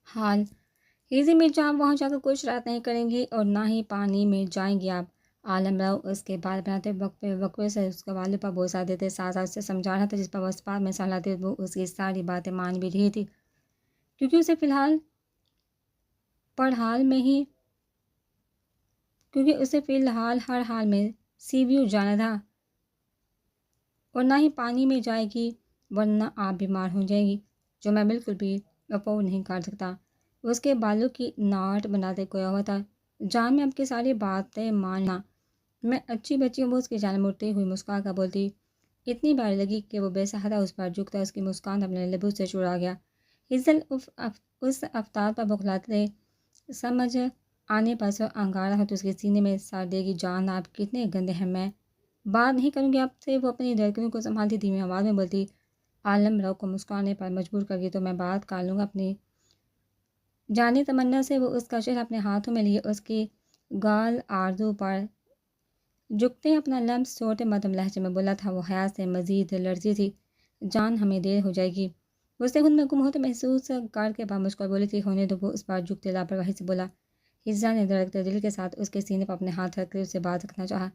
حال ایزی مرزا آپ وہاں جا کر کوئی شرارت نہیں کریں گی اور نہ ہی پانی میں جائیں گی آپ۔ عالم راؤ اس کے بال بناتے وقفے سے اس کے والد پر بوسہ دیتے، ساتھ ساتھ اسے سمجھا رہا تھا، جس پر وہ اس بات میں صلاح تھی وہ اس کی ساری باتیں مان بھی رہی تھی، کیونکہ اسے فی الحال ہر حال میں سی ویو جانا تھا اور نہ ہی پانی میں جائے گی، ورنہ آپ بیمار ہو جائیں گی، جو میں بالکل بھی افورڈ نہیں کر سکتا۔ اس کے بالوں کی ناٹ بناتے کویا ہوا تھا، جان میں اب کی ساری باتیں ماننا، میں اچھی بچی ہوں۔ وہ اس کی جانب مڑتی ہوئی مسکرا کر بولتی، اتنی باری لگی کہ وہ بے سہرا اس پر جھکتا، اس کی مسکان اپنے لبوں سے چرا گیا۔ ہزل اس افطار پر بخلاتے سمجھ آنے پر سو انگارا ہو تو اس کے سینے میں سار دے گی، جان آپ کتنے گندے ہیں، میں بات نہیں کروں گی آپ سے۔ وہ اپنی دھڑکنوں کو سنبھالتی دھیمی آواز میں بولتی، عالم راؤ کو مسکرانے پر مجبور کر گئی تو میں بات کر لوں گا اپنی جانی تمنا سے۔ وہ اس کا چہرہ اپنے ہاتھوں میں لیے اس کی گال آرزو پر جھکتے اپنا لمس چھوٹے مدھم لہجے میں بولا تھا۔ وہ حیا سے مزید لرزی تھی، جان ہمیں دیر ہو جائے گی، اسے خود میں گم ہوتے محسوس کر کے بامجھ کر بولی تھی۔ ہونے دو، وہ اس پر جھکتے لاپرواہی سے بولا۔ حزا نے دھڑکتے دل کے ساتھ اس کے سینے پر اپنے ہاتھ رکھ کر اسے باز رکھنا چاہا،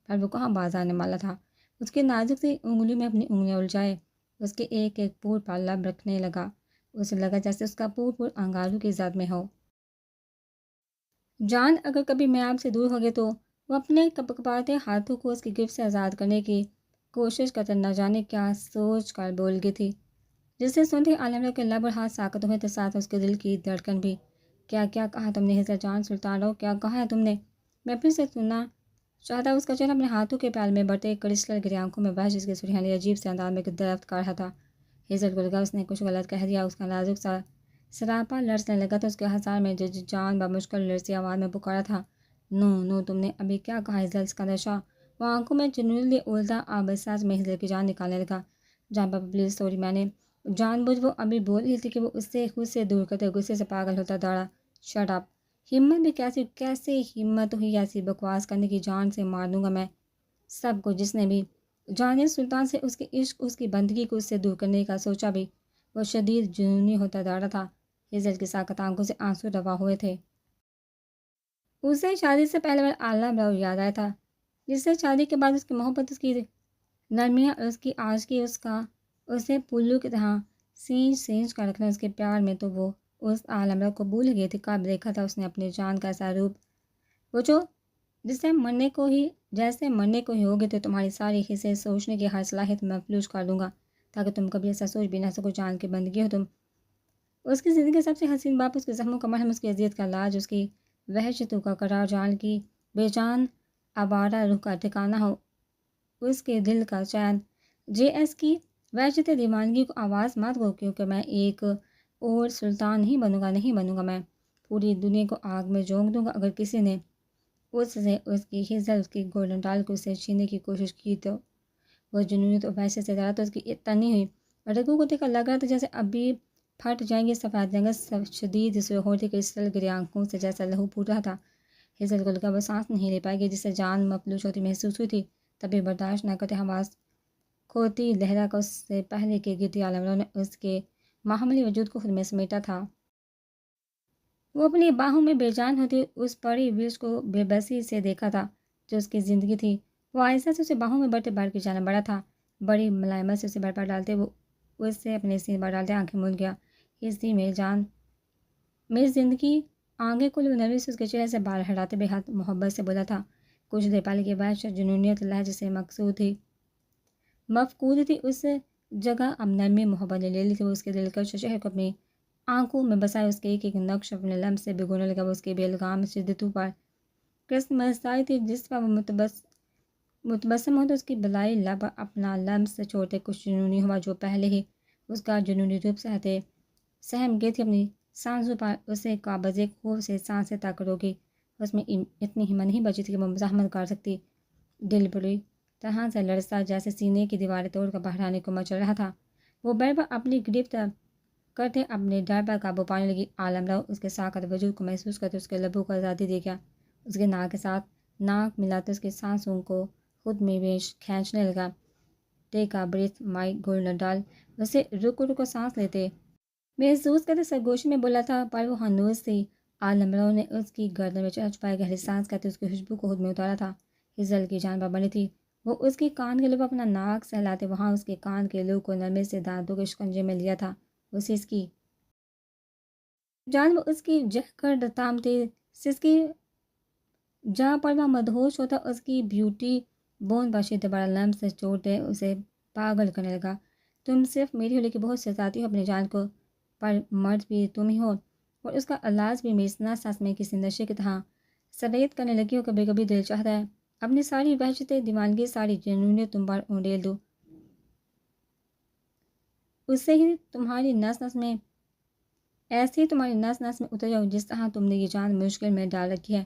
پر وہ کہاں باز آنے والا تھا۔ اس کی نازک سی انگلیوں میں اپنی انگلیاں الجھائے اس کے ایک ایک پور پر لب رکھنے لگا، اسے لگا جیسے اس کا پور انگاروں کی زد میں ہو۔ جان اگر کبھی میں آپ سے دور ہو گئے تو وہ اپنے کپکپاتے ہاتھوں کو اس کی گرفت سے آزاد کرنے کی کوشش کرتے نہ جانے کیا سوچ کر بول گئی تھی، جس سے سنتے عالم راؤ کے لب اور ہاتھ ساکت ہوئے تھے، ساتھ اس کے دل کی دھڑکن بھی۔ کیا کہا تم نے حزا جان؟ سلطان راؤ کیا کہا ہے تم نے؟ میں پھر سے سننا چاہتا۔ اس کا چہرہ اپنے ہاتھوں کے پیال میں بڑھتے کرسٹل گری آنکھوں میں وحشت کی سرخیاں عجیب سے انداز میں دریافت کر رہا تھا۔ ہزل کو لگا اس نے کچھ غلط کہہ دیا، اس کا نازک سا سراپا لرزنے لگا تو اس کے ہزار میں جان بمشکل لرزی آواز میں پکارا تھا، نو تم نے ابھی کیا کہا ہزل؟ سکندر شاہ وہ آنکھوں میں جنونی اولدا اب سچ میں ہزل کی جان نکالنے لگا۔ جان بابا پلیز سوری، میں نے جان بوجھ وہ ابھی بول رہی تھی کہ وہ اس سے خود سے دور کرتے غصے سے پاگل ہوتا دوڑا۔ شٹ اپ، ہمت بھی کیسے ہمت ہوئی ایسی بکواس کرنے کی؟ جان سے مار دوں گا میں سب کو، جس نے بھی جانے سلطان سے اس کے عشق اس کی بندگی کو اس سے دور کرنے کا سوچا بھی۔ وہ شدید جنونی ہوتا جا رہا تھا، ہزل کی ساکت آنکھوں سے آنسو روا ہوئے تھے۔ اسے شادی سے پہلے والا عالم راؤ یاد آیا تھا، جس سے شادی کے بعد اس کی محبت، اس کی نرمیاں، اس کی عاشقی، اسے پلو کی طرح سینچ کر رکھنا اس کے پیار میں، تو وہ اس عالم راؤ کو بھول گئی تھی۔ کب دیکھا تھا اس نے اپنی جان کا ایسا روپ، وہ جو جیسے مرنے کو ہی ہوگے تو تمہاری ساری حصے سوچنے کی ہر صلاحیت مفلوج کر دوں گا، تاکہ تم کبھی ایسا سوچ بھی نہ سکو۔ جان کی بندگی ہو تم، اس کی زندگی سب سے حسین باپ، اس کے زخموں کا مرہم، اس کی اذیت کا علاج، اس کی وحشتوں کا قرار، جان کی بے جان آوارہ روح کا ٹھکانہ ہو، اس کے دل کا چین۔ جے ایس کی وحشت دیوانگی کو آواز مت دو، کیونکہ میں ایک اور سلطان نہیں بنوں گا، میں پوری دنیا کو آگ میں جھونک دوں گا اگر کسی نے اس کی ہزل، اس کی گولڈن ڈال کو اسے چھیننے کی کوشش کی تو۔ وہ جنونیت اور وحشت سے زیادہ تو اس کی تنی ہوئی رگوں کو دیکھ کر لگ رہا تھا جیسے ابھی پھٹ جائیں گے سفید رنگت شدید سے ہوتی کرسٹل گری آنکھوں سے جیسا لہو پھوٹ رہا تھا۔ ہزل کو لگا وہ سانس نہیں لے پائے گی، جس سے جان مفلوج ہوتی محسوس ہوئی تھی، تبھی برداشت نہ کرتے حواس کھوتی لہرا کا اس سے پہلے کہ گرتی عالم راؤ نے اس کے معمولی وجود کو خود میں سمیٹا تھا۔ وہ اپنی باہوں میں بے جان ہوتی اس پری وش کو بے بسی سے دیکھا تھا جو اس کی زندگی تھی۔ وہ آہستہ سے اسے باہوں میں بڑھتے بڑھ کے جانا بڑا تھا، بڑی ملائمت سے اسے بڑھ ڈالتے، وہ اس سے اپنے سینے پر ڈالتے آنکھیں موند گیا۔ ہستی میری جان، میری زندگی، آگے کل نروی سے اس کے چہرے سے بال ہٹاتے بے حد محبت سے بولا تھا۔ کچھ دیر پہلے کی وحشت جنونیت لہجے سے مفقود تھی، اس جگہ اب نرمی محبت نے لے لی تھی۔ وہ اس کے دلکش چہرے کو اپنی آنکھوں میں بسائے، اس کے ایک ایک نقش اپنے لمس سے بھگونے لگا۔ وہ اس کی بے لگام شدتوں پر کرسمسائی تھی، جس پر وہ متبسم ہوتا، اس کی بلائی لب اپنا لمس سے چھوڑتے کچھ جنونی ہوا جو پہلے ہی اس کا جنونی روپ سہم گئی تھی اپنی سانسوں پر، اسے قابض خوف سے سانسیں تک روکی۔ اس میں اتنی ہمت نہیں بچی تھی کہ وہ مزاحمت کر سکتی، دل بری طرح سے لرزتا جیسے سینے کی دیواریں توڑ کر باہر آنے کو مچل رہا تھا۔ وہ بیڈ پر اپنی گرفت کرتے اپنے ڈر پر قابو پانے لگی۔ عالم راؤ اس کے ساکت وجود کو محسوس کرتے اس کے لبوں کو آزادی دے گیا، اس کے ناک کے ساتھ ناک ملاتے اس کی سانسوں کو خود میں کھینچنے لگا۔ ٹیک اے بریتھ مائی گولڈن ڈال، اسے رکو سانس لیتے محسوس کرتے سرگوشی میں بولا تھا، پر وہ ہنوز تھی۔ عالمرو نے اس کی گردن میں چڑھ چھپائے گہری سانس کرتے اس کی خوشبو کو خود میں اتارا تھا۔ ہزل کی جان پر بنی تھی۔ وہ اس کی کان کے لوگ اپنا ناک سہلاتے وہاں اس کے کان کے لوگ کو نرمے سے دانتوں کے شکنجے میں لیا تھا۔ اسے اس کی جان وہ اس کی جہ کر تامتے سسکی جہاں پر وہ مدہوش ہوتا اس کی بیوٹی بون باشی دوبارہ لمس سے چوٹے اسے پاگل کرنے لگا۔ تم صرف میری ہو لیکن بہت ستاتی ہو اپنی جان کو، پر مرد بھی تم ہی ہو، اور اس کا انداز بھی میری سانس میں کسی نشے کی طرح سریت کرنے لگی ہو۔ کبھی کبھی دل چاہتا ہے اپنی ساری وحشت دیوانگی، ساری جنونیت تم پر اونڈیل دوں، اس سے ہی تمہاری نس نس میں ایسے ہی تمہاری نس نس میں اتر جاؤ جس طرح تم نے یہ جان مشکل میں ڈال رکھی ہے۔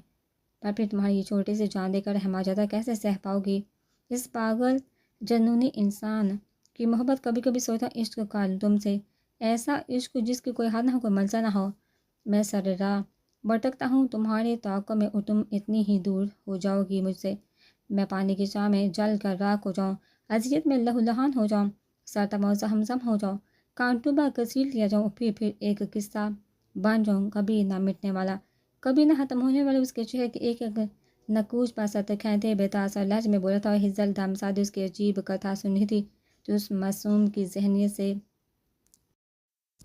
پر پھر تمہاری یہ چھوٹی سی جان دے کر ہماجتہ کیسے سہ پاؤ گی؟ اس پاگل جنونی انسان کی محبت۔ کبھی کبھی سوچتا عشق کا تم سے، ایسا عشق جس کی کوئی حد نہ ہو، کوئی ملزہ نہ ہو۔ میں سر راہ بھٹکتا ہوں تمہارے توقع میں اور تم اتنی ہی دور ہو جاؤ گی مجھ سے۔ میں پانی کی چاہ میں جل کر راکھ ہو جاؤں، اذیت میں لہو لہان ہو جاؤں، سرتم زمزم ہو جاؤں، کانٹوں پر کسیل لیا جاؤں، پھر ایک قصہ بن جاؤں کبھی نہ مٹنے والا، کبھی نہ ختم ہونے والے۔ اس کے چہرے کے ایک ایک نقوش پر سطر کھینتے بے تاثر لہجے میں بولا تھا، اور ہزل دم سادی اس کی عجیب کتھا سن رہی تھی جو اس معصوم کی ذہنیت سے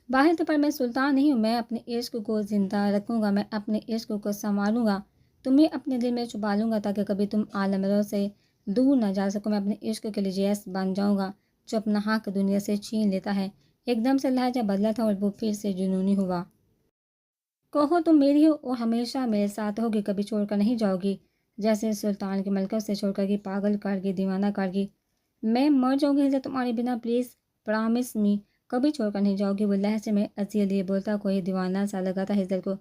باہر تھے۔ پر میں سلطان نہیں ہوں، میں اپنے عشق کو زندہ رکھوں گا، میں اپنے عشق کو سنواروں گا، تمہیں اپنے دل میں چھپا لوں گا تاکہ کبھی تم عالمرو سے دور نہ جا سکو۔ میں اپنے عشق کے لیے جیس بن جاؤں گا جو اپنا حق دنیا سے چھین لیتا ہے۔ ایک دم سے لہجہ بدلا تھا اور وہ پھر سے جنونی ہوا۔ کہو تم میری ہو اور ہمیشہ میرے ساتھ ہوگی، کبھی چھوڑ کر نہیں جاؤ گی، جیسے سلطان کی ملکہ سے چھوڑ کر گئی، پاگل کر گئی، دیوانہ کر گئی۔ میں مر جاؤں گی تمہارے بنا، پلیز پرامس می، کبھی چھوڑ کر نہیں جاؤ گی۔ وہ لہجے میں اذیت لیے بولتا، کوئی دیوانہ سا لگا تھا ہزل کو۔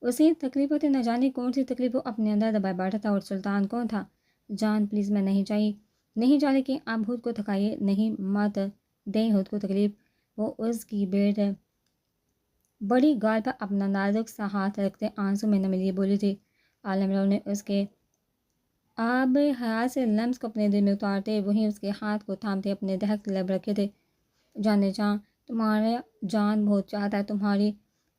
اسی تکلیف ہوتی، نہ جانے کون سی تکلیف وہ اپنے اندر دبائے بیٹھا تھا۔ اور سلطان کون تھا؟ جان پلیز، میں نہیں چاہیے، نہیں چاہ لیکن آپ خود کو تھکائیے نہیں، مت دیں خود کو تکلیف۔ وہ اس کی بڑی گال پر اپنا نازک سا ہاتھ رکھتے آنسوں میں نم لیے بولی تھی۔ عالمرو نے اس کے آب حیات سے لمس کو اپنے دل میں اتارتے وہیں اس کے ہاتھ کو تھامتے اپنے دہکتے لب رکھے تھے۔ جانے جان، تمہارا جان بہت چاہتا ہے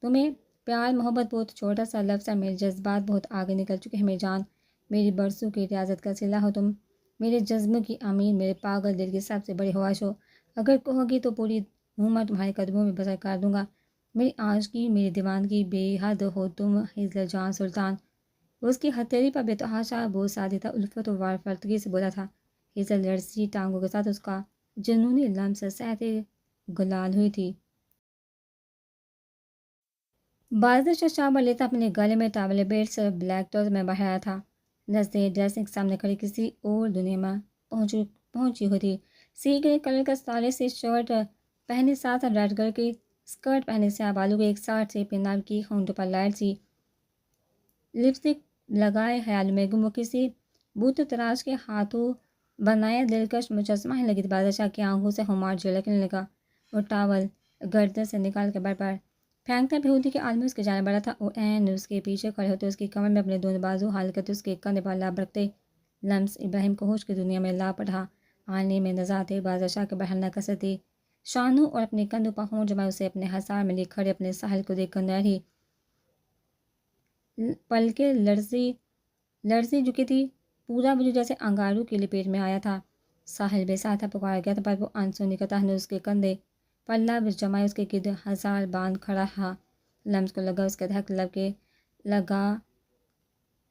تمہیں پیار محبت بہت چھوٹا سا لفظ ہے، میرے جذبات بہت آگے نکل چکے ہیں میری جان، میری برسوں کی ریاضت کا صلہ ہو تم، میرے جذبوں کی امین، میرے پاگل دل کی سب سے بڑی خواہش ہو۔ اگر کہو گی تو پوری عمر تمہارے قدموں میں بسر کر دوں گا۔ میری عاشقی، میری دیوانگی بے حد ہو تم ہزل جان سلطان۔ اس کی ہتھیلی پر بے تحاشا بوجھ سادی تھا، الفت و وارفتگی سے بولا تھا۔ ہزل لرزی ٹانگوں کے ساتھ اس کا جنونی لمس سہتے گلال ہوئی تھی۔ بازداشت شاور لیتا اپنے گلے میں ٹاول بیلٹ سے بلیک ٹوز میں باہر آیا تھا۔ نظریں ڈریسنگ کے سامنے کھڑی کسی اور دنیا میں پہنچی ہوئی تھی۔ سی گرے کلر کا اسٹائلش سی شرٹ پہنے، ساتھ ریڈ کلر کی اسکرٹ پہنے، سیاہ بالوں کے ایک ساٹھ سے پناب کی، ہونٹوں پر لائٹ سی لپسٹک لگائے، خیال میں گم، وہ کسی بت تراش کے ہاتھوں بنایا دلکش مجسمہ ہی لگی تھی۔ بادشاہ کی آنکھوں سے خمار جھلکنے لگا اور ٹاول گردن سے نکال کے بر پھینکتا بےہودگی کے عالم میں اس کے جانب بڑھا تھا، اور عین اس کے پیچھے کھڑے ہوتے اس کی کمر میں اپنے دونوں بازو حال کرتے اس کے کندھے پر لب رکھتے۔ لمس ابراہیم کو ہوش کی دنیا میں لاپتہ آنے میں نظر آتے۔ بادشاہ کے بڑھنا کثرتی شانوں اور اپنے کندھوں پر ہونٹ جمائے اسے اپنے حصار میں لے کھڑے اپنے ساحل کو دیکھ کر نہری پلکیں لرزی جھکی تھی، پورا وجود جیسے انگاروں کی لپیٹ میں آیا تھا۔ ساحل بے ساتھ پکارا گیا تھا، پر وہ انسونی کا تہن اس کے کندھے پر لب جمائے اس کے گرد ہزار باندھ کھڑا رہا۔ لمس کو لگا اس کے دھک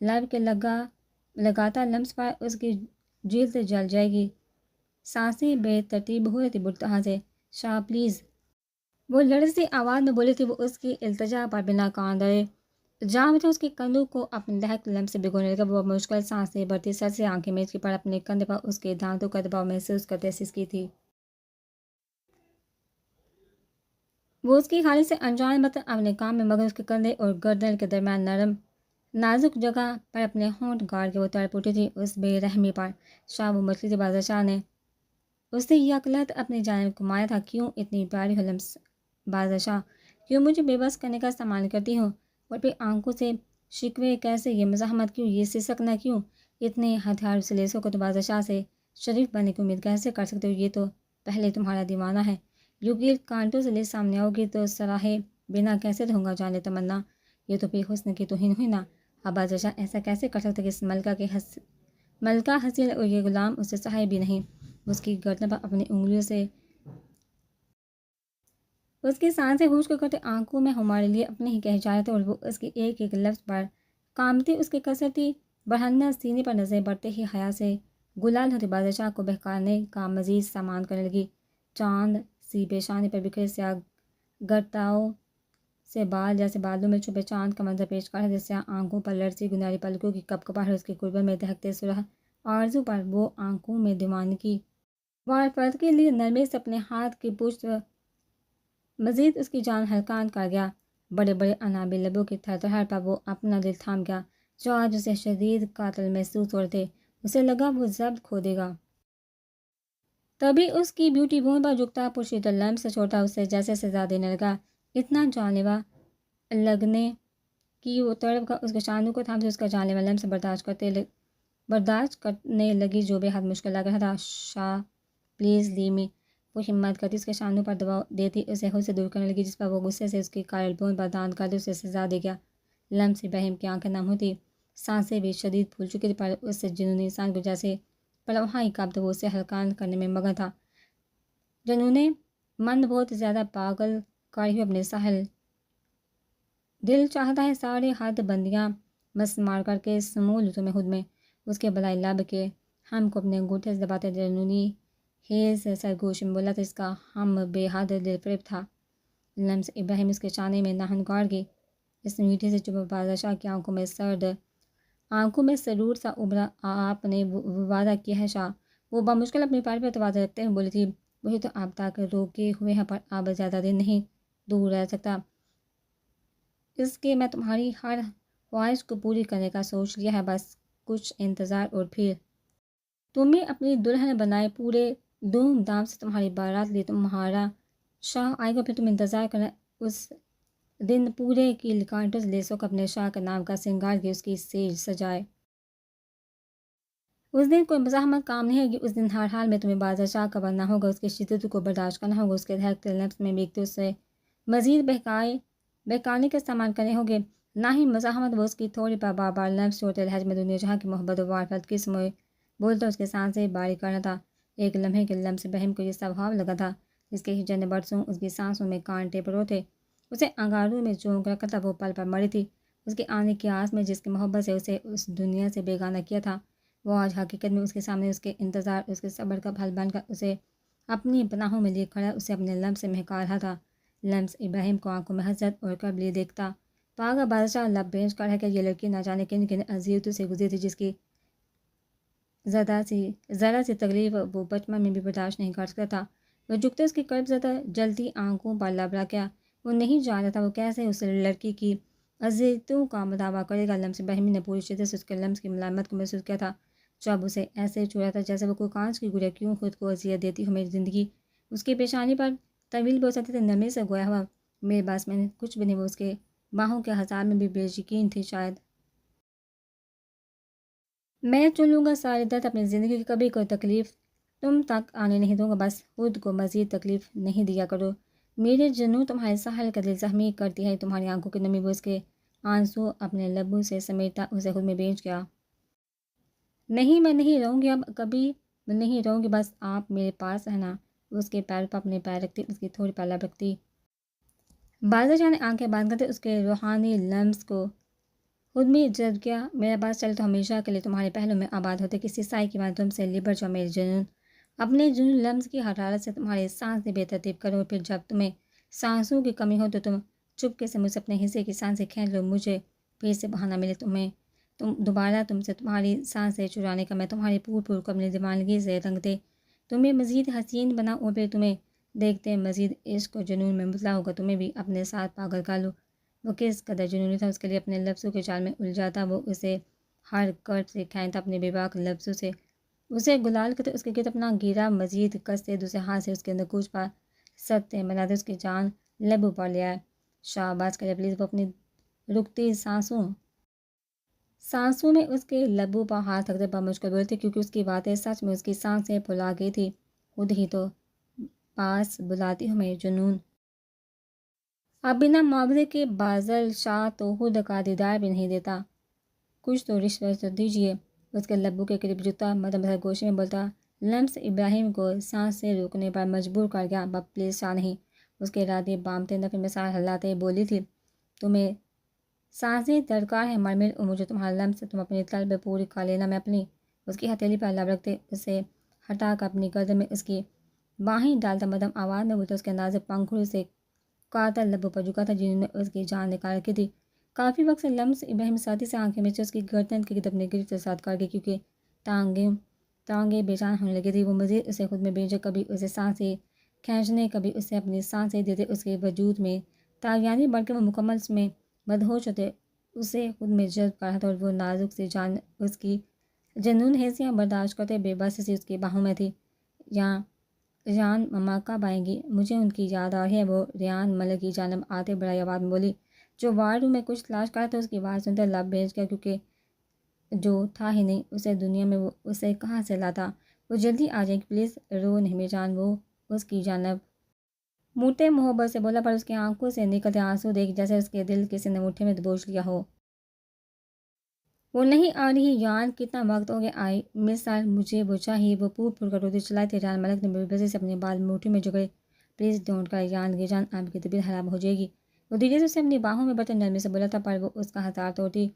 لب کے لگاتا لمس پر اس کی جلد جل جائے گی۔ سانسیں بے ترتیب ہو رہی تھی بری طرح سے۔ شاہ پلیز، وہ لرزتی آواز میں بولی تھی۔ وہ اس کی التجا پر بنا کان دھرے جام تھے، اس کے کندھوں کو اپنے دہک لمس سے بھگونے لگا۔ وہ مشکل سانسیں بھرتی سر سے آنکھیں میچ کے پر اپنے کندھے پر اس کے دانتوں کا دباؤ محسوس کرتے حس کی تھی۔ وہ اس کی خالی سے انجان مطلب اپنے کام میں مگر اس کے کندھے اور گردن کے درمیان نرم نازک جگہ پر اپنے ہونٹ گاڑ کے وہ تڑپ اٹھی تھی اس بے رحمی پر۔ شاہ وہ مچھلی تھی، بادشاہ نے اسے یکلہت اپنی جانب گھمایا تھا۔ کیوں اتنی پیاری ہو لمس بادشاہ، کیوں مجھے بے بس کرنے کا استعمال کرتی ہوں؟ اور پھر آنکھوں سے شکوے کیسے، یہ مزاحمت کیوں، یہ سسکنا کیوں؟ اتنے ہتھیار سے لیسوں کو تو بادشاہ سے شریف بننے کی امید کیسے کر سکتے ہو؟ یہ تو پہلے تمہارا دیوانہ ہے، یوں کانٹوں سے لے سامنے آؤ گی تو سراہے بنا کیسے رہوں گا جانے تمنا، یہ تو بے حسن کی توہین ہوئی نا۔ اب بادشاہ ایسا کیسے کر سکتا کہ اس ملکہ حسین اور یہ غلام اسے سہائے بھی نہیں۔ اس کی گردن پر اپنی انگلیوں سے اس کی سانسیں ہوش کو کرتے آنکھوں میں ہمارے لیے اپنے ہی کہے جا رہے تھے، اور وہ اس کے ایک ایک لفظ پر کامتی اس کی کثرتی بڑھنا سینے پر نظر بڑھتے ہی حیا سے گلال ہوتے بادشاہ کو بہکانے کا مزید سامان کرنے لگی۔ چاند سی پیشانی پر بکھرے سیاہ گرتاؤں سے بال جیسے بادلوں میں چھپے چاند کا منظر پیش کر ہے، سیاہ آنکھوں پر لرزی گناری پلکوں کی کپکپاہٹ، اس کے قربت میں دہکتے سرخ آرزو پر وہ آنکھوں میں دیوانگی وار فرد کے لیے نرمے سے اپنے ہاتھ کی پشت مزید اس کی جان ہلکان کر گیا۔ بڑے بڑے انابی لبوں کی تھرتھراہٹ پر وہ اپنا دل تھام گیا، جو آج اسے شدید قاتل محسوس ہو رہے تھے۔ اسے لگا وہ ضبط کھو دے گا۔ تبھی اس کی بیوٹی بوند پر جھکتا پوشیدہ لمس سے چھوٹا اسے جیسے سزا دینے لگا، اتنا جان لیوا لگنے کی وہ تڑپ کا اس کے شانوں کو تھام سے اس کا جان لیوا لمس برداشت کرنے لگی، جو بے حد مشکل لگ رہا تھا۔ شاہ پلیز لیو می، وہ ہمت کرتی اس کے شانوں پر دباؤ دیتی اسے خود سے دور کرنے لگی، جس پر وہ غصے سے اس کی کائل بوند پر دانت کرتے اسے سزا دے گیا۔ لمس ابراہیم کی آنکھیں نم ہوتی، سانسیں بھی شدید پھول چکی تھی، پر اس سے جنونی انسان کو جیسے پلوہائی قبض وہ اسے ہلکان کرنے میں مگن تھا۔ جنونے من بہت زیادہ پاگل کاری ہوئی اپنے ساحل، دل چاہتا ہے سارے حد بندیاں مسمار کر کے سمول تمہیں خود میں، اس کے بلائی لب کے ہم کو اپنے انگوٹھے سے دباتے جنونی ہیز سرگوش میں بولا تھا، اس کا ہم بے حد دل فریب تھا۔ لمس ابراہیم اس کے چانے میں نہنگار گئی، اس میٹھے سے چپ بادشاہ کی آنکھوں میں سرور سا ابھرا۔ آپ نے وعدہ کیا ہے شاہ، وہ بمشکل اپنی پیر پر توازن رکھتے ہوئے بولی تھی، وہی تو اب تک روکے ہوئے ہیں، پر اب زیادہ دن نہیں دور رہ سکتا، اس کے میں تمہاری ہر خواہش کو پوری کرنے کا سوچ لیا ہے، بس کچھ انتظار اور پھر تمہیں اپنی دلہن بنائے پورے دھوم دھام سے تمہاری بارات لی تمہارا شاہ آئے گا، پھر تم انتظار کرنا اس دن پورے کی کانٹوں سے لیسوں کو اپنے شاہ کے نام کا سنگار کی اس کی سیج سجائے۔ اس دن کوئی مزاحمت کام نہیں ہوگی، اس دن ہر حال میں تمہیں بادشاہ کا بننا ہوگا، اس کی شدت کو برداشت کرنا ہوگا، اس کے دھڑکتے لمس میں بیکتے اس سے مزید بہکانے کے استعمال کرنے ہوگے، نہ ہی مزاحمت۔ وہ اس کی تھوڑی پر بار بار لمس چھوڑتے لہجے میں دنیا جہاں کی محبت و وارفت کی سموئے بولتا اس کے سانسیں باری کرنا تھا۔ ایک لمحے کے لمس بہم کو یہ سبھاؤ لگا تھا، جس کے ہجن نے برسوں اس کی سانسوں میں کانٹے پرو تھے، اسے انگاروں میں چونک رکھا تھا، وہ پل پر مری تھی اس کے آنے کی آس میں، جس کی محبت سے اسے اس دنیا سے بیگانہ کیا تھا، وہ آج حقیقت میں اس کے سامنے، اس کے انتظار، اس کے صبر کا پھل بن کر اسے اپنی پناہوں میں لیے کھڑا، اسے اپنے لمس سے مہکا رہا تھا۔ لمس ابراہیم کو آنکھوں میں حسرت اور کرب لیے دیکھتا پاگا بادشاہ لب بھیج کر ہے کہ یہ لڑکی نہ جانے کن کن اذیتوں سے گزری تھی، جس کی ذرا سی تکلیف وہ بچپن میں بھی برداشت نہیں کر سکتا تھا۔ وہ جھکتے اس کی کرب زدہ جلتی آنکھوں پر لب رکھ گیا، وہ نہیں جانتا تھا وہ کیسے اس لڑکی کی اذیتوں کا دعویٰ کرے گا۔ لمس ابراہیم نے پوری شدت سے اس کے لمس کی ملامت کو محسوس کیا تھا، جب اسے ایسے چھو رہا تھا جیسے وہ کوئی کانچ کی گڑیا کیوں خود کو اذیت دیتی ہو۔ میری زندگی اس کی پیشانی پر طویل بوساتے تھے، نرمی سے گویا ہوا میرے باس میں نے کچھ بھی نہیں، وہ اس کے باہوں کے ہزار میں بھی بے یقین تھی، شاید میں چن لوں گا سارے درد اپنی زندگی کی، کبھی کوئی تکلیف تم تک آنے نہیں دوں گا، بس خود کو مزید تکلیف نہیں دیا کرو۔ میرے جنوں تمہارے ساحل کا دل زخمی کرتی ہے تمہاری آنکھوں کی نمی، وہ اس کے آنسو اپنے لبوں سے سمیٹتا اسے خود میں بیچ گیا۔ نہیں، میں نہیں رہوں گی، اب کبھی نہیں رہوں گی، بس آپ میرے پاس رہنا۔ اس کے پیر پر اپنے پیر رکھتی، اس کی تھوڑی پر لب رکھتی، بادشاہ نے آنکھیں بند کرتے اس کے روحانی لمس کو خود میں جذب کیا۔ میرا پاس چلے تو ہمیشہ کے لیے تمہارے پہلو میں آباد ہوتے، کسی سائے کی مانند تم سے لبڑ جاؤ میرے جنون، اپنے جنون لمس کی حرارت سے تمہارے سانسیں بے ترتیب کرو، پھر جب تمہیں سانسوں کی کمی ہو تو تم چپکے سے مجھ سے اپنے حصے کی سانسیں کھینچ لو، مجھے پھر سے بہانہ ملے دوبارہ تم سے تمہاری سانسیں چرانے کا، میں تمہارے پور کو اپنی دیوانگی سے رنگتے تمہیں مزید حسین بنا، اور پھر تمہیں دیکھتے مزید عشق و جنون میں مطلع ہوگا، تمہیں بھی اپنے ساتھ پاگل کر لو۔ وہ کس قدر جنونی تھا، اس کے لیے اپنے لفظوں کے جال میں الجھاتا، وہ اسے ہر کرب سے کھینچتا اپنے بے باک لفظوں سے، اسے گلال کرتے اس کے گرد اپنا گھیرا مزید کستے، دوسرے ہاتھ سے اس کے نکوچ پر سطح بناتے اس کی جان لبوں پر لے آئے۔ شاہ باز کرے پلیز، وہ اپنی رکتی سانسوں میں اس کے لبوں پر ہاتھ رکھتے بمشکل بولتے، کیونکہ اس کی باتیں سچ میں اس کی سانسیں پھلا گئی تھی، خود ہی تو پاس بلاتی ہوں میں جنون، اب بنا معاوضے کے بازل شاہ تو خود کا دیدار بھی نہیں دیتا، کچھ تو رشوت تو دیجیے۔ اس کے لبوں کے قریب جھکتا مدم گوشے میں بولتا لمس ابراہیم کو سانس سے روکنے پر مجبور کر گیا، بب پلیز شاہ نہیں۔ اس کے ارادے بامتے نفر میں سار ہلاتے بولی تھی، تمہیں سانسیں درکار ہے مرمر، اور مجھے تمہارا لمس، تم اپنی طلب پوری کر لینا۔ میں اپنی اس کی ہتھیلی پر لب رکھتے اسے ہٹا کر اپنی گردن میں اس کی باہیں ڈالتا مدم آواز میں بولتا، اس کے نازک پنکھڑوں سے قاتل لبوں پر جھکا تھا جنہوں نے اس کی جان نکال رکھی تھی۔ کافی وقت سے لمس ابراہیم ساتھی سے آنکھیں میں اس کی گردن کی گرد اپنے گرفت ساتھ کر گئی، کیونکہ ٹانگیں بے جان ہونے لگی تھی۔ وہ مزید اسے خود میں بھیجے، کبھی اسے سانسیں کھینچنے، کبھی اسے اپنی سانسیں دیتے، اس کے وجود میں تاغیانی بڑھ کے وہ مکمل میں مدہوش ہوتے، اسے خود میں جذب کر رہا تھا، اور وہ نازک سی جان اس کی جنون حیثیاں برداشت کرتے بے بس سی اس کی باہوں میں تھی۔ جان مما کب آئیں گی؟ مجھے ان کی یاد آ رہی ہے۔ وہ ریان ملک کی جانب آتے بڑائی آواز میں بولی، جو وار روم میں کچھ تلاش کر رہا تھا۔ اس کی آواز سنتے لب بھیج گیا، کیونکہ جو تھا ہی نہیں اسے دنیا میں، وہ اسے کہاں سے لاتا۔ وہ جلدی آ جائیں گی پلیز، رو نہیں میری جان۔ وہ اس کی جانب موٹے محبت سے بولا، پر اس کی آنکھوں سے نکلتے آنسو دیکھ جیسے اس کے دل کسی نے مٹھی میں دبوچ لیا ہو۔ وہ نہیں آ رہی یان، کتنا وقت ہو گیا آئی؟ مس سر مجھے وہ چاہیے۔ وہ پھوٹ پھوٹ کر روتی چلائی تھی۔ ریان ملک نے بے بسی سے اپنے بال مٹھی میں جکڑے، پلیز ڈونٹ کر یان کی جان، آپ کی طبیعت خراب ہو جائے گی۔ وہ دھیرے سے اسے اپنی باہوں میں برتن نرمی سے بولا تھا، پر وہ اس کا ہتھار توڑتی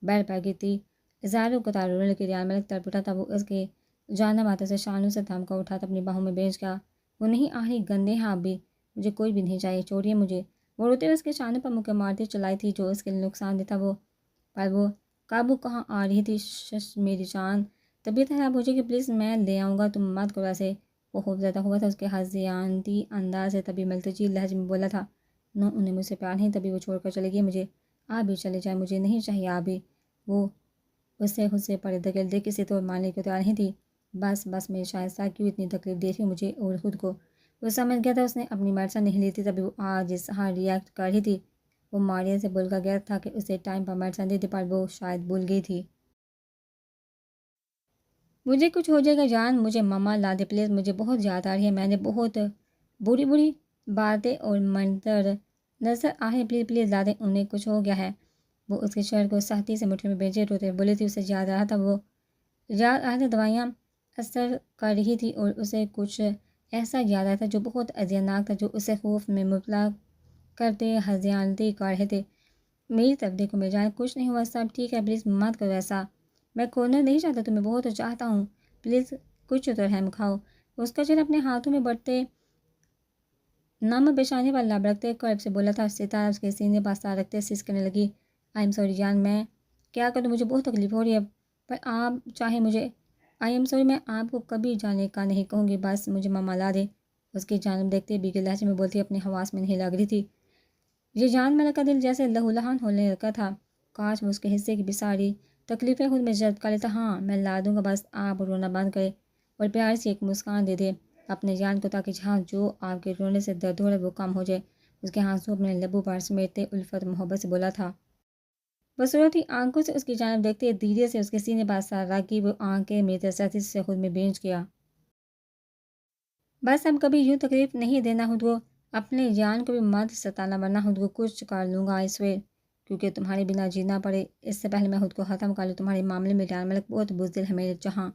بیڈ پر گرتی زاروں کو تار رونے لگی۔ ریان ملک تڑپ اٹھا تھا، وہ اس کے جانب آتے سے شانوں سے تھام کر اٹھا تھا اپنی باہوں میں بھیج گیا۔ وہ نہیں آ رہی گندے ہاں بھی، مجھے کوئی بھی نہیں چاہیے، چھوڑیے مجھے۔ وہ روتے ہوئے اس کے شانوں پر مکے مارتی چلائی تھی، جو اس کے لیے نقصان دہ تھا۔ پر وہ قابو کہاں آ رہی تھی۔ شش میری جان، طبیعت خراب ہو جائے گی، پلیز میں لے آؤں گا، تم مت کرو ایسے۔ وہ خوفزدہ ہوا تھا اس کے ہذیانتی انداز سے، تبھی ملتجی لہجے میں بولا تھا، نو انہیں مجھ سے پیار نہیں، تبھی وہ چھوڑ کر چلے گی مجھے۔ آپ بھی چلے جائیں، مجھے نہیں چاہیے آپ بھی۔ وہ اس سے خود سے پردے دھکیل دے کسی طور ماننے کو تیار نہیں تھی۔ بس میرے شائستہ، کیوں اتنی تکلیف دے رہی ہو مجھے اور خود کو؟ وہ سمجھ گیا تھا اس نے اپنی مرسا نہیں لی تھی، تبھی وہ آج اس ہاں ریئیکٹ کر رہی تھی۔ وہ ماریا سے بول کر گیا تھا کہ اسے ٹائم پر مرسا دے دے، پر وہ شاید بھول گئی تھی۔ مجھے کچھ ہو جائے گا جان، مجھے مما لا دے پلیز، مجھے بہت یاد آ رہی ہے، میں نے بہت بری باتیں اور منظر نظر آ رہے ہیں، پلیز پلیز لا دیں، انہیں کچھ ہو گیا ہے۔ وہ اس کے شہر کو سختی سے مٹھی میں بھیجے روتے بولی تھی، اسے یاد آ رہا تھا، وہ یاد آ رہا تھا دوائیاں اثر کر رہی تھی، اور اسے کچھ ایسا یاد آیا تھا جو بہت اذیتناک تھا، جو اسے خوف میں مبتلا کرتے ہذیانتی کر رہے تھے۔ میری طرف دیکھو میری جان، کچھ نہیں ہوا، سب ٹھیک ہے، پلیز مت کرو ایسا، میں کھونا نہیں چاہتا تمہیں، بہت چاہتا ہوں، پلیز کچھ تو رحم کھاؤ۔ اس کا چہرہ اپنے ہاتھوں میں بڑھتے نم پیشانی پر لب رکھتے قرب سے بولا تھا، ستارہ اس کے سینے پر سار رکھتے سسکنے لگی، آئی ایم سوری جان، میں کیا کروں، مجھے بہت تکلیف ہو رہی ہے، پر آپ چاہیں مجھے، آئی ایم سوری، میں آپ کو کبھی جانے کا نہیں کہوں گی، بس مجھے مما لا دے۔ اس کی جانب دیکھتے بیگے لہجے میں بولتی اپنے حواس میں نہیں لگ رہی تھی۔ یہ جان ملک کا دل جیسے لہو لہان ہونے لگا تھا، کاش وہ اس کے حصے کی بھی ساری تکلیفیں خود میں جذب کر لیتا۔ ہاں میں لا دوں گا، بس آپ رونا بند کرے اور پیار سے ایک مسکان دے دے اپنے جان کو، تاکہ جہاں جو آپ کے رونے سے درد ہو رہا ہے وہ کم ہو جائے۔ اس کے آنسو اپنے لبوں پر سمیٹتے الفت محبت سے بولا تھا۔ بس روتی آنکھوں سے اس کی جانب دیکھتے دھیرے سے اس کے سینے پر سار رکھی، وہ آنکھیں میرے سختی سے خود میں بھیج گیا۔ بس اب کبھی یوں تکلیف نہیں دینا خود کو، اپنے جان کو بھی مت ستانا، ورنہ خود کو کچھ کر لوں گا، آئی سویر، کیونکہ تمہارے بنا جینا پڑے، اس سے پہلے میں خود کو ختم کر لوں۔ تمہارے معاملے میں ریان ملک بہت بزدل ہے میرے جہاں۔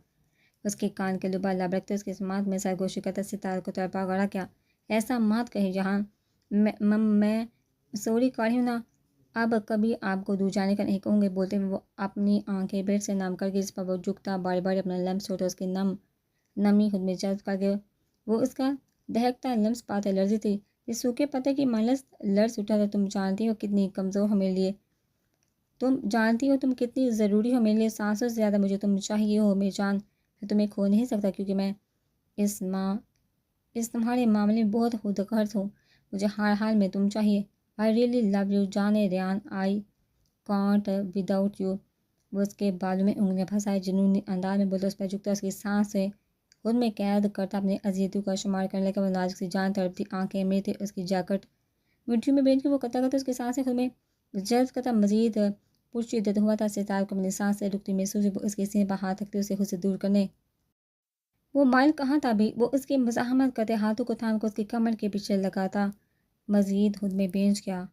اس کے کان کے لبا لب رکھتے اس کی سماعت میں سرگوشی کرتا ستارہ کو تڑپا گڑا، کیا ایسا مت کہے جہاں، میں سوری کر رہی ہوں نا، اب کبھی آپ کو دور جانے کا نہیں کہوں گے۔ بولتے ہوئے وہ اپنی آنکھیں بیڈ سے نم کر کے جس پر وہ جھکتا بار بار اپنا لمس چھوڑتا، اس کی نمی خود میں جذب کر کے وہ اس کا دہکتا لمس پاتے لرزی تھی۔ اس سوکھے پتے کی مانس لرز اٹھا تھا، تم جانتی ہو کتنی کمزور ہو میرے لیے، تم جانتی ہو تم کتنی ضروری ہو میرے لیے، سانسوں سے زیادہ مجھے تم چاہیے ہو میری جان، میں تمہیں کھو نہیں سکتا، کیونکہ میں اس تمہارے معاملے میں بہت خود غرض ہوں، مجھے ہر حال میں تم چاہیے، آئی ریئلی لو یو جانے Ryan, I can't without you. وہ اس کے بالوں میں انگلیاں پھنسائے جنونی انداز میں بولتا، اس پر جھکتا، اس کی سانس سے خود میں قید کرتا اپنے اذیتوں کا شمار کرنے لگا۔ وہ نازک سی جان تڑپتی آنکھیں میرے اس کی جیکٹ مٹھی میں بیچ کے وہ کرتا کرتا اس کی سانسیں خود میں جذب کرتا مزید پرشدت ہوا تھا۔ ستارہ کو اپنی سانس سے رکتی محسوس ہوئی، وہ اس کے سینے پر ہاتھ رکھتے اسے خود سے دور کرنے وہ مائل کہاں تھا بھی، وہ اس کی مزاحمت کرتے ہاتھوں کو تھام کر اس کی کمر کے پیچھے لگاتا مزید خود میں بینچ گیا۔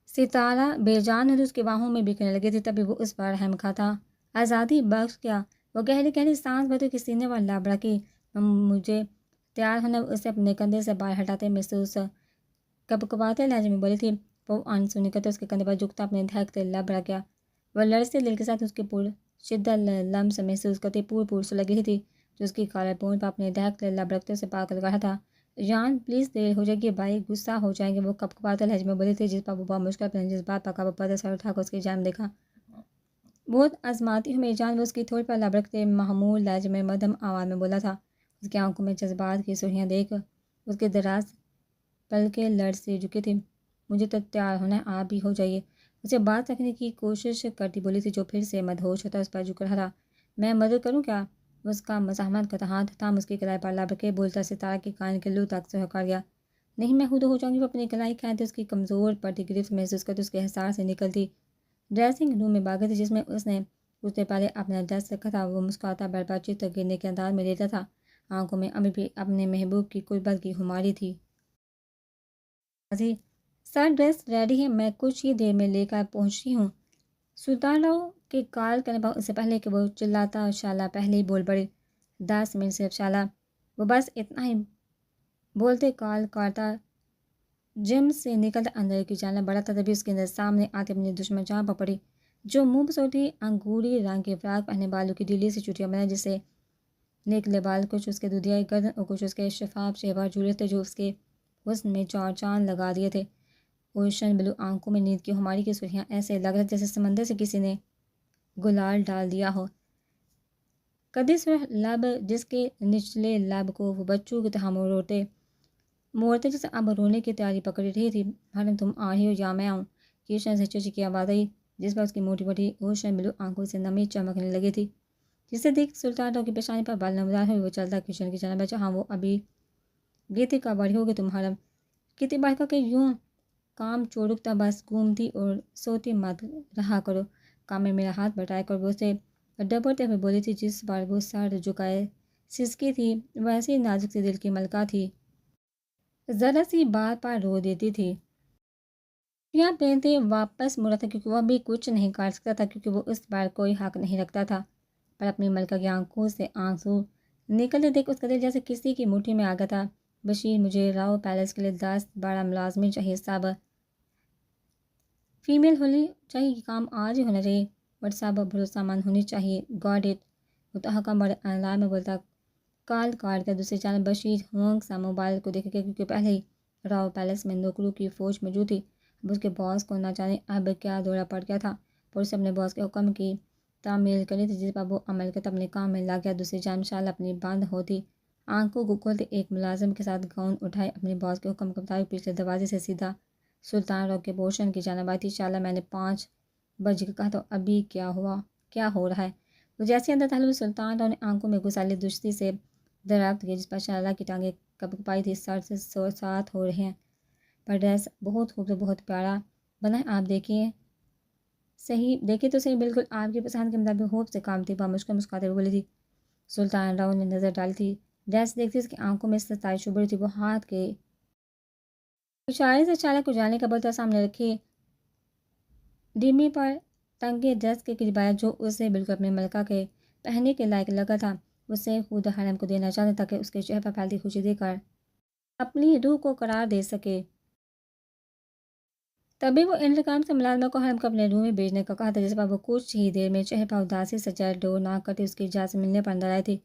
ستارہ بے جان ہے اس کی باہوں میں بکنے لگی تھی، تبھی وہ اس پر رحم کھا تھا، آزادی بخش گیا۔ وہ گہری گہری سانس بھرتے کے سینے پر لب رکھی۔ مجھے تیار ہونا اسے اپنے کندھے سے باہر ہٹاتے محسوس کپکپاتے لہجے میں بولی تھی۔ وہ انسنی کرتے اس کے کندھے پر جھکتا اپنے دھڑکتے لب رکھ گیا۔ وہ لرزتے دل کے ساتھ اس کے پر شدت لمس محسوس کرتے پور سے لگی تھی جو اس کی کالر بون پر اپنے دھڑکتے لب رکھتے اسے پاگل کر رہا تھا۔ جان پلیز دیر ہو جائے گی، بھائی غصہ ہو جائیں گے، وہ کپکپاتے لہجے میں بولی تھی، جس پر وہ بہت مشکل اپنے جذبات پر قابو پاتے سر اٹھا کر اس کی جانب دیکھا۔ بہت آزماتی ہوں میری جان، وہ اس کی تھوڑ پر لب رکھتے محمول لہجے میں مدھم آواز میں بولا تھا۔ اس کی آنکھوں میں جذبات کی سرخیاں دیکھ اس کے دراز پلکیں لڑ سے جھکی تھی۔ مجھے تو تیار ہونا ہے، آپ بھی ہو جائیے، اسے بات رکھنے کی کوشش کرتی بولی تھی، جو پھر سے مدہوش ہوتا اس پر جھک رہا تھا۔ میں مدد کروں کیا؟ اس کا مزاحمت کرتا ہاتھ تھام اس کی کلائی پر لب رکھے بولتا ستارہ کے کان کے لو تک سے کر گیا۔ نہیں، میں خود ہو جاؤں گی۔ وہ اپنی کلائی کھینچتے اس کی کمزور پڑتی گرفت محسوس کرتے اس کے حصار سے نکلتی ڈریسنگ روم میں بھاگی تھی، جس میں اس نے کچھ دیر پہلے اپنا ڈریس رکھا تھا۔ وہ مسکراتا بیڈ پر چتر گرنے کے انداز میں لیتا تھا، آنکھوں میں ابھی بھی اپنے محبوب کی قربت کی خماری تھی۔ سر ڈریس ریڈی ہے، میں کچھ ہی دیر میں لے کر پہنچی ہوں۔ سلطان راؤ کے کال کرنے پر اس سے پہلے کہ وہ چلاتا شالہ پہلے ہی بول پڑی، 10 منٹ صرف شالہ۔ وہ بس اتنا ہی بولتے کال کاٹا جم سے نکلتا اندر کی جانب بڑھا تھا، تبھی اس کے اندر سامنے آتے اپنی دشمن جان پر پڑی، جو منہ بسوٹی انگوری رنگ کے فراق پہنے بالوں کی ڈیلی سی چوٹیاں بنائے، جسے نکلے بال کچھ اس کے دودھیائی گردن اور کچھ اس کے شفاف شہوار جوڑے تھے جو اس کے حسن میں چار چاند لگا دیے تھے۔ اوشن بلو آنکھوں میں نیند کی ہماری کی سرخیاں ایسے لگ رہے جیسے سمندر سے کسی نے گلال ڈال دیا ہو۔ کدی سرخ لب جس کے نچلے لب کو وہ بچوں کی طرح موڑتے جیسے اب رونے کی تیاری پکڑ رہی تھی۔ ہرم تم آ رہی ہو یا میں آؤں؟ کشن سے چچی کی آواز آئی، جس پر اس کی موٹی موٹی اوشن بلو آنکھوں سے نمی چمکنے لگی تھی، جسے دیکھ سلطان راؤ کی پیشانی پر بال نمودار ہوئے۔ وہ چلتا کشن کی جانب ہے جہاں وہ ابھی گیتی کا بڑھی ہوگی تم ہرم کتی بڑھ کے یوں کام چوڑکتا بس گھومتی اور سوتی مت رہا کرو۔ کام میں میرا ہاتھ بٹائے کر وہ اسے ڈبوتے ہوئے بولی تھی، جس بار وہ سر جھکائے سسکی تھی، ویسے ہی نازک سی دل کی ملکہ تھی، ذرا سی بات پر رو دیتی تھی۔ یہاں پہنتے واپس مڑا تھا کیونکہ وہ ابھی کچھ نہیں کر سکتا تھا، کیونکہ وہ اس پر کوئی حق نہیں رکھتا تھا، پر اپنی ملکہ کی آنکھوں سے آنسو نکلتے دیکھ اس کا دل جیسے کسی کی مٹھی میں آ گیا تھا۔ بشیر، مجھے راؤ پیلس کے لیے 10-12 ملازمین چاہیے، سب فیمیل ہونی چاہیے، کہ کام آج ہی ہونا چاہیے، اور سب بھروسہ مند ہونی چاہیے، گاڈ اٹ۔ متحکم بڑے انداز میں بولتا کال کاٹ کر دوسری جانب بشیر ہونگ سا موبائل کو دیکھ کے، کیونکہ پہلے ہی راؤ پیلس میں نوکروں کی فوج موجود تھی۔ اب اس کے باس کو نہ جانے اب کیا دورہ پڑ گیا تھا، پر اسے اپنے باس کے حکم کی تعمیل کرنی تھی، جس پر وہ عمل کرتا اپنے کام میں لگ گیا۔ دوسری جانب شال اپنی بند ہوتی آنکھوں کو کھولتے ایک ملازم کے ساتھ گاؤن اٹھائے اپنے باس کے حکم کے مطابق پچھلے دروازے سے سیدھا سلطان راؤ کے پوشن کی جانب آئی تھی۔ شالہ، میں نے 5 بجے کا کہا تو ابھی کیا ہو رہا ہے؟ وہ جیسے اندر داخل ہوئی، سلطان راؤ نے آنکھوں میں گھسالی درستی سے درخت کی، جس پر شالہ کی ٹانگیں کپکپائی تھی، سر سے 7 ہو رہے ہیں، پر ڈریس بہت خوبصورت، بہت پیارا بنا ہے، آپ دیکھیے تو صحیح، بالکل آپ کی پسند کے مطابق خوب سے کام تھی، بامشکل مسکراتے ہوئے بولی تھی۔ سلطان راؤ نے نظر ڈالی تھی ڈریس دیکھتی اس کی آنکھوں میں ستائش ابھری تھی۔ وہ ہاتھ کے اشارے سے شالہ کو جانے کا بولتا سامنے رکھی ڈمی پر تنگے ڈریس کے قریب آیا، جو اسے بالکل اپنے ملکہ کے پہننے کے لائق لگا تھا۔ اسے خود حرم کو دینا چاہتا تاکہ اس کے چہرے پر پھیلتی خوشی دے کر اپنی روح کو قرار دے سکے۔ تبھی وہ انتقام سے ملازمہ کو حرم کو اپنے روم میں بھیجنے کا کہا تھا، جس پر وہ کچھ ہی دیر میں چہرے پر اداسی سے چہر ڈور نہ کرتی اس کی اجازت ملنے پر اندر آئی تھی۔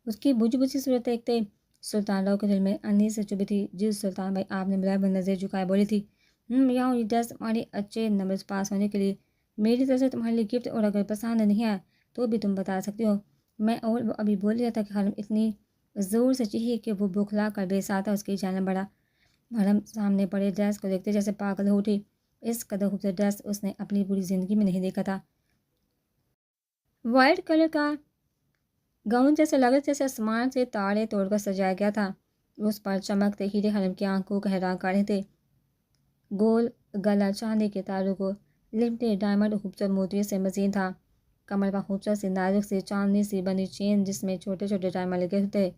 اس کی بجھی بجھی صورت دیکھتے سلطان راؤ کے دل میں انیس سے چبھی تھی۔ جی سلطان بھائی، آپ نے بلائے وہ نظر جھکائے بولی تھی، یہاں یہ ڈریس تمہاری اچھے نمبر پاس ہونے کے لیے میری طرف سے تمہارے لیے گفٹ، اور اگر پسند نہیں آیا تو بھی تم بتا سکتی ہو۔ میں اور وہ ابھی بول رہا تھا کہ حرم اتنی زور سے چیخی کہ وہ بکھلا کر بے ساتھ اس کی جانب بڑھا۔ حرم سامنے پڑے ڈریس کو دیکھتے جیسے پاگل ہو اٹھی، اس قدر خوبصورت ڈریس اس نے اپنی پوری زندگی میں نہیں دیکھا تھا۔ وائٹ کلر کا گاؤن جیسے لگ رہا جیسے آسمان سے تارے توڑ کر سجایا گیا تھا، اس پر چمکتے ہیرے حرم کی آنکھوں کو حیران کر رہے تھے۔ گول گلا چاندی کے تاروں کو لپٹے ڈائمنڈ خوبصورت موتیوں سے مزین تھا، کمر پر خوبصورت سی نازک سی چاندنی سی بنی چین جس میں چھوٹے چھوٹے ڈائمنڈ لگے ہوتے،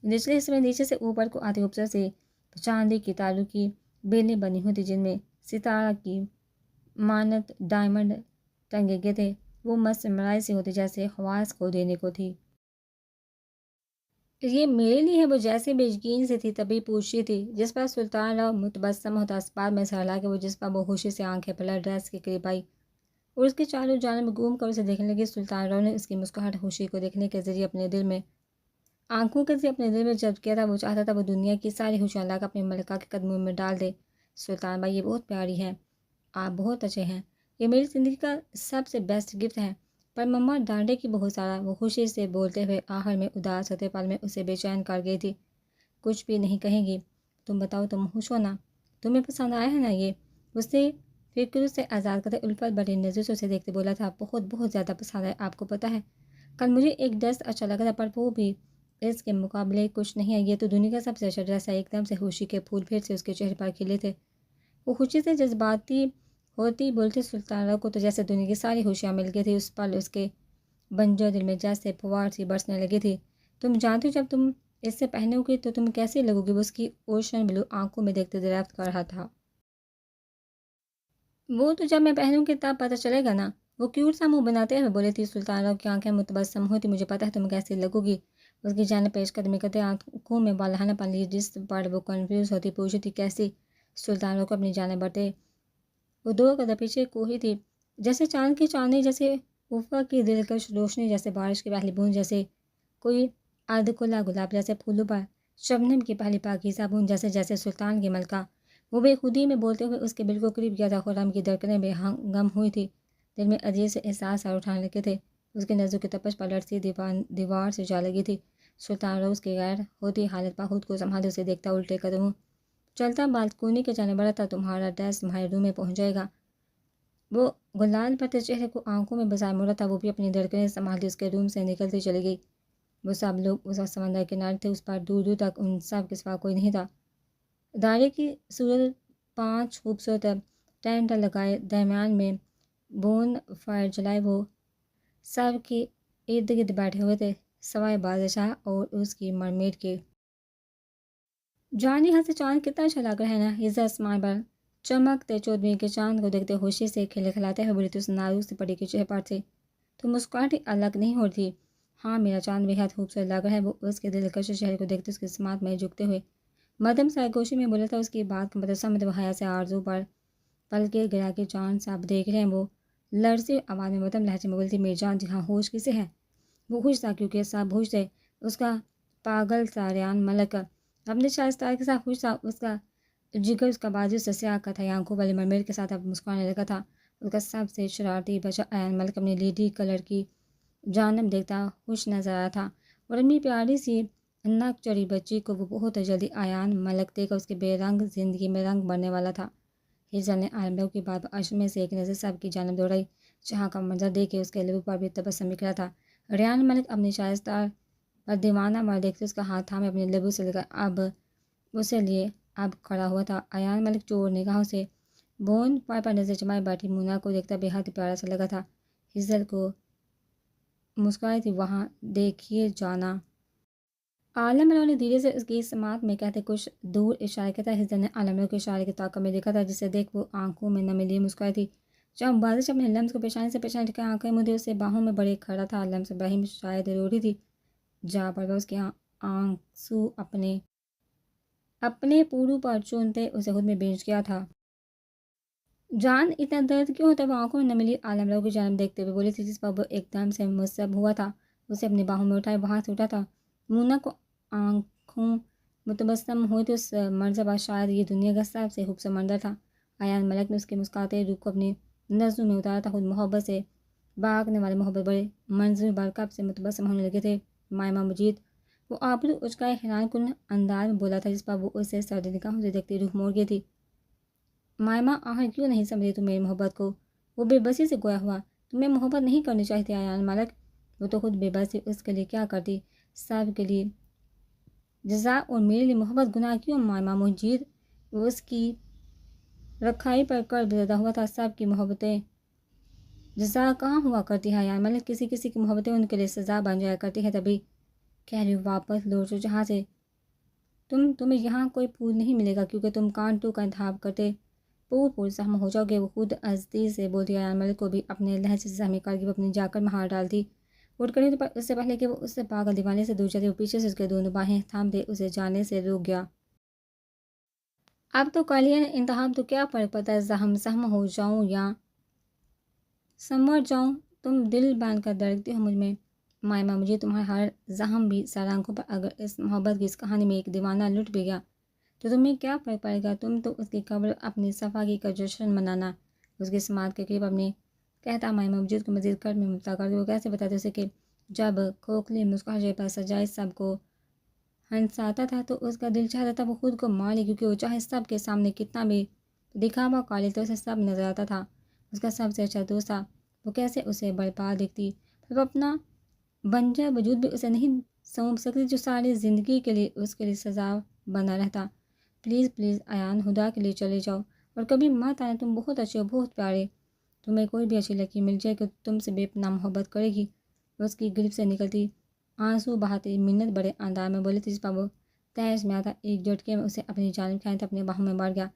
نچلے حصے میں نیچے سے اوپر کو آتی خوبصورت سی چاندی کی تالو کی بیلیں بنی ہوتی جن میں ستارہ کی مانت ڈائمنڈ ٹنگے گئے تھے۔ وہ مسمرائی سی ہوتی جیسے خواص کو دینے کو تھی۔ یہ میرے لیے ہے، وہ جیسے بے یقین سے تھی طبی پوچھی تھی جس پر سلطان راؤ متبسم ہوتا اسباب میں سہلا کے وہ جس پر وہ خوشی سے آنکھیں پلٹ ڈریس کے قریب آئی اور اس کے چاروں جانب گھوم کر اسے دیکھنے لگی۔ سلطان راؤ نے اس کی مسکراہٹ خوشی کو دیکھنے کے ذریعے اپنے دل میں آنکھوں کے ذریعے اپنے دل میں جذب کیا تھا۔ وہ چاہتا تھا وہ دنیا کی ساری خوشیاں لا کر اپنی ملکہ کے قدموں میں ڈال دے۔ سلطان بھائی، یہ بہت پیاری ہے، آپ بہت اچھے ہیں، یہ میری زندگی کا سب سے بیسٹ گفٹ ہے۔ پر مما ڈانڈے کی بہت سارا، وہ خوشی سے بولتے ہوئے آخر میں اداس ہوتے پل میں اسے بے چین کر گئی تھی۔ کچھ بھی نہیں کہیں گی، تم بتاؤ تم خوش ہو نا، تمہیں پسند آیا ہے نا یہ؟ اسے فکر سے آزاد کرتے الفت بڑی نظر سے اسے دیکھتے بولا تھا، بہت بہت زیادہ پسند ہے، آپ کو پتہ ہے کل مجھے ایک ڈریس اچھا لگا تھا پر وہ بھی اس کے مقابلے کچھ نہیں ہے، یہ تو دنیا کا سب سے اچھا ڈریس ہے۔ ایک دم سے خوشی کے پھول پھر سے اس کے چہرے پر کھلے تھے، وہ خوشی سے جذباتی ہوتی بولتے سلطان راؤ کو تو جیسے دنیا کی ساری خوشیاں مل گئی تھی۔ اس پل اس کے بنجر دل میں جیسے پھوار سی برسنے لگی تھی۔ تم جانتی ہو جب تم اس سے پہنو گی تو تم کیسی لگو گی؟ وہ اس کی اوشن بلو آنکھوں میں دیکھتے دریافت کر رہا تھا۔ وہ تو جب میں پہنوں گی تب پتہ چلے گا نا، وہ کیوٹ سا منہ بناتے ہوئے بولی تھی۔ سلطان راؤ کی آنکھیں متبسم ہوتی، مجھے پتہ ہے تم کیسی لگو گی، اس کی جانب پیش قدمی کرتے آنکھوں میں والہانہ پن لی جس پر وہ کنفیوز ہوتی پوچھی تھی کیسی؟ سلطان راؤ کو اپنی جانب بڑھتے وہ دو قدم پیچھے کوہی تھی، جیسے چاند کی چاندنی، جیسے افق کی دلکش روشنی، جیسے بارش کی پہلی بوند، جیسے کوئی ادکھلا گلاب، جیسے پھولوں پر شبنم کی پہلی پاکیزہ بوند، جیسے جیسے سلطان کی ملکہ وہ بے خودی میں بولتے ہوئے اس کے بالکل قریب کیا تھا۔ خرم کی دھڑکنیں بے غم ہوئی تھی، دل میں عجیب سے احساس اور اٹھانے لگے تھے، اس کی نظروں کی تپش پر لڑتی دیوار سے جا لگی تھی۔ سلطان روز کی غیر ہوتی حالت پر خود کو سنبھالتے اسے دیکھتا الٹے قدموں چلتا بالکونی کے جانے بڑھا تھا۔ تمہارا ڈریس تمہارے روم میں پہنچ جائے گا، وہ گلال پڑتے چہرے کو آنکھوں میں بسائے مڑا تھا۔ وہ بھی اپنی دھڑکنیں سنبھالتی اس کے روم سے نکلتی چلی گئی۔ وہ سب لوگ اس وقت سمندر کے کنارے تھے، اس پر دور دور تک ان سب کے سوا کوئی نہیں تھا۔ دائرے کی صورت 5 خوبصورت ٹینٹ لگائے درمیان میں بون فائر جلائے وہ سب کے ارد گرد بیٹھے ہوئے تھے سوائے بادشاہ اور اس کی مرمیڈ کے۔ جان یہاں سے چاند کتنا اچھا لگ رہا ہے نا، عزت آسمان پر چمکتے 14ویں کے چاند کو دیکھتے خوشی سے کھلکھلاتے ہوئے بولی تو اس نازک سی پری کے چہرے پر سے تو مسکراہٹ الگ نہیں ہو رہی تھی۔ ہاں میرا چاند بےحد خوبصورت لگ رہا ہے، وہ اس کے دلکش چہرے کو دیکھتے اس کی سماعت میں جھکتے ہوئے مدم سرگوشی میں بولا تھا۔ اس کی بات کا متبسم حیا سے آرزو پر پلکیں گرا کے چاند سب دیکھ رہے ہیں، وہ لرزی آواز میں مدم لہجے میں بولتی میری جان جہاں ہوش کسے ہے؟ وہ خوش تھا کیونکہ سب خوش تھے، اس کا پاگل سا ریان ملک اپنے شائستہ کے ساتھ خوش تھا، اس کا جگر اس کا بازو سے سیاہ کا تھا، آنکھوں والی مرمیڈ کے ساتھ اب مسکرانے لگا تھا۔ اس کا سب سے شرارتی بچہ ایان ملک اپنی لیڈی کلر کی جانب دیکھتا خوش نظر آ رہا تھا اور اپنی پیاری سی نک چڑی بچی کو وہ بہت جلدی ایان ملک دے کر اس کے بے رنگ زندگی میں رنگ بھرنے والا تھا۔ ہیزل نے عالم لوگ کی بات پر عشم سے ایک نظر سب کی جانب دوڑائی، جہاں کا منظر دیکھ کے اس کے لبوں پر بھی تبسم بکھرا تھا۔ ریان ملک اپنی شائستہ پر دیوانہ مار دیکھتے اس کا ہاتھ تھامے اپنے لبوں سے لگا اب اسے لیے اب کھڑا ہوا تھا۔ ایان ملک چور نگاہوں سے بون فائر پر نظر جمائے بیٹھی مونا کو دیکھتا بے حد پیارا سا لگا تھا۔ ہیزل کو مسکرائی تھی، وہاں دیکھیے جانا، عالم راؤ نے دھیرے سے اس کی سماعت میں کہتے کچھ دور اشارہ کیا تھا۔ ہیزل نے عالم راؤ کے اشارے کے تعاقب میں دیکھا تھا، جسے دیکھ وہ آنکھوں میں نمی لیے مسکرائی تھی۔ جب بادشاہ اپنے لمس کو پیشانی سے پیشانی ٹکائے آنکھیں مودے اسے باہوں میں بڑے کھڑا تھا، لمس بہم شاید روری تھی جا پر وہ اس کے آنسو اپنے پورو پر چونتے اسے خود میں بینچ گیا تھا۔ جان اتنا درد کیوں ہوتا ہے؟ وہ آنکھوں میں نمی لیے عالم راؤ کی جانب دیکھتے ہوئے بولی تھی، جس پر وہ ایک دم سے مصب ہوا تھا، اسے اپنی باہوں میں اٹھائے وہاں سے اٹھا تھا۔ مونا کو آنکھوں متبسم ہوئی تھی، اس منظر پر شاید یہ دنیا کا سب سے خوبصورت منظر تھا۔ ایان ملک نے اس کے مسکراتے روپ کو اپنی نظروں میں اتارا تھا، خود محبت سے بھاگنے والے محبت بڑے منظر برکب سے متبسم ہونے لگے تھے۔ مائمہ مجید، وہ آبرو اچکائے حیران کن انداز میں بولا تھا، جس پر وہ اسے سرد نگاہوں سے دیکھتی روح موڑ گئی تھی۔ مائمہ آخر کیوں نہیں سمجھے تم میری محبت کو؟ وہ بے بسی سے گویا ہوا، تمہیں محبت نہیں کرنی چاہیے تھی ایان ملک، وہ تو خود بے بس تھی، اس کے لیے کیا کرتی، سب کے لیے جزا، اور میرے لیے محبت گناہ کیوں؟ مائمہ مجید وہ اس کی رکھائی پر قلب زدہ ہوا تھا، سب کی محبتیں جزا کہاں ہوا کرتی ہے یار، ملک کسی کسی کی محبتیں ان کے لیے سزا بن جایا کرتی ہے، تبھی کہہ رہی ہوں واپس لوٹ جو جہاں سے تمہیں یہاں کوئی پھول نہیں ملے گا کیونکہ تم کانٹوں کا انتخاب کرتے پور زخم ہو جاؤ گے۔ وہ خود عزتی سے بولتی ہے، ملک کو بھی اپنے لہجے سے زخمی کر کے وہ اپنی جا کر مہار ڈالتی اٹھ کری، تو اس سے پہلے کہ وہ اس سے پاگل دیوانے سے دور جاتی، وہ پیچھے سے اس کے دونوں باہیں تھام دے اسے جانے سے روک گیا۔ اب تو کر لیا انتخاب، تو کیا فرق پڑتا ہے زخم ہو جاؤں یا سمر جاؤں، تم دل باندھ کر دھڑکتی ہو مجھ میں مائمہ، مجھے تمہارا ہر زخم بھی سر آنکھوں پر، اگر اس محبت کی اس کہانی میں ایک دیوانہ لٹ بھی گیا تو تمہیں کیا فرق پڑے گا، تم تو اس کی قبر اپنی صفائی کا جشن منانا، اس کی سماعت کے قریب اپنی کہتا مائمہ مجید کو مزید کرب میں مبتلا کر دو۔ وہ کیسے بتاتے اسے کہ جب کھوکھلی مسکراہٹ پر سجائے سب کو ہنساتا تھا تو اس کا دل چاہتا تھا وہ خود کو مار لے، کیونکہ وہ چاہے سب کے سامنے کتنا بھی دکھاوا کر لے تو اسے سب نظر آتا تھا، اس کا سب سے اچھا دوست تھا۔ وہ کیسے اسے برپا دیکھتی، پھر وہ اپنا بنجر وجود بھی اسے نہیں سونپ سکتی جو ساری زندگی کے لیے اس کے لیے سزا بنا رہتا۔ پلیز پلیز ایان، خدا کے لیے چلے جاؤ اور کبھی مت آنا، تم بہت اچھے ہو، بہت پیارے، تمہیں کوئی بھی اچھی لڑکی مل جائے کہ تم سے بے پناہ محبت کرے گی۔ اس کی گرفت سے نکلتی آنسو بہاتی منت بڑے انداز میں بولی تھی، جس پر وہ تیش میں آتا ایک جھٹکے میں اسے اپنی جانب کھینچتا اپنے باہوں میں بڑھ گیا۔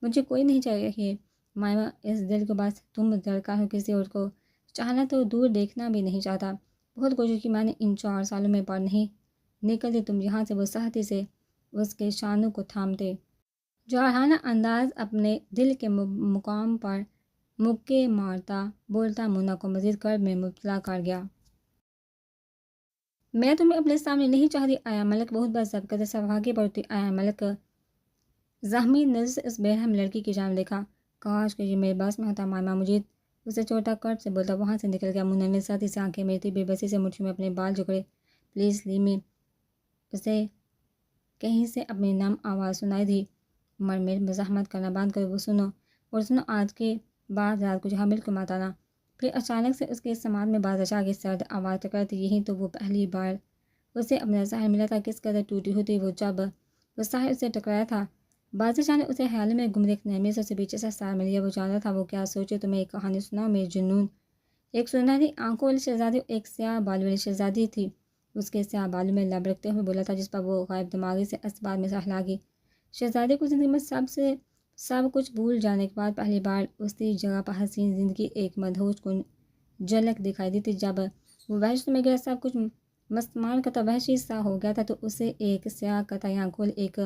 مجھے کوئی نہیں چاہیے مائمہ، اس دل کو بس تم دھڑکا ہو، کسی اور کو چاہنا تو دور دیکھنا بھی نہیں چاہتا۔ بہت کوشش کی میں نے ان 4 سالوں میں، پر نہیں نکلتی تم یہاں سے۔ وہ سختی سے اس کے شانوں کو تھامتے جارحانہ انداز اپنے دل کے مقام پر مکے مارتا بولتا، مونا کو مزید کرب میں مبتلا کر گیا۔ میں تمہیں اپنے سامنے نہیں چاہتی آیا ملک، بہت بس ضبط صفحاگی پڑتی آیا ملک زخمی نظر سے اس بے رحم لڑکی کی جانب دیکھا۔ کاش کہ یہ میرے بس میں ہوتا مائمہ، مجید اسے چھوٹا کرب سے بولتا وہاں سے نکل گیا۔ مونا نے ساتھی سے آنکھیں میرتی بے بسی سے مٹھی میں اپنے بال جکڑے، پلیز لیو می، اسے کہیں سے اپنی نم آواز سنائی دی، مرمر مزاحمت کرنا بند کرو، وہ سنو اور سنو، آج کے بعد رات کو جہاں بالکل مت آنا۔ پھر اچانک سے اس کے سماعت میں باز کی سرد آواز ٹکراتی، یہی تو وہ پہلی بار اسے اپنا ساحل ملا تھا، کس قدر ٹوٹی ہوتی وہ جب وہ ساحل سے ٹکرایا تھا۔ بادشاہ نے اسے خیال میں گم دیکھ نرمی سے اسے پیچھے سے سار مل گیا۔ وہ جانتا تھا وہ کیا سوچے، تمہیں ایک کہانی سناؤ میرے جنون۔ ایک سنہری آنکھوں والی شہزادی ایک سیاہ بالوں والی شہزادی تھی، اس کے سیاہ بالوں میں لب رکھتے ہوئے بولا تھا، جس پر وہ غائب دماغی سے اسباب میں سہلا گئی۔ شہزادی کو زندگی میں سب کچھ بھول جانے کے بعد پہلی بار اسی جگہ پر حسین زندگی ایک مدہوش کن جھلک دکھائی دی تھی، جب وہ وحشت میں گیا، سب کچھ مسمار کا وحشی سا ہو گیا تھا، تو اسے ایک سیاہ قطعی آنکھوں ایک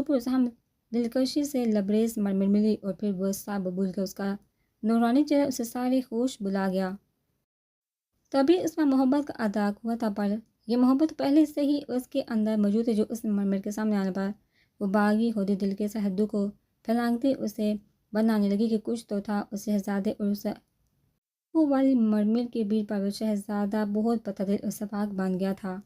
پرزخم دلکشی سے لبریز مرمر ملی، اور پھر وہ سب بھول کر اس کا نورانی چہرہ اسے ساری خوش بلا گیا۔ تبھی اس میں محبت کا ادراک ہوا تھا، پر یہ محبت پہلے سے ہی اس کے اندر موجود ہے، جو اس مرمر کے سامنے آنے پر وہ باغی ہوتی دل کے سرحدوں کو پھیلانگتی اسے بنانے لگی کہ کچھ تو تھا اس شہزادے اور اس والی مرمر کے بیچ پر وہ شہزادہ بہت پتہ دل اور شفاق بن گیا تھا۔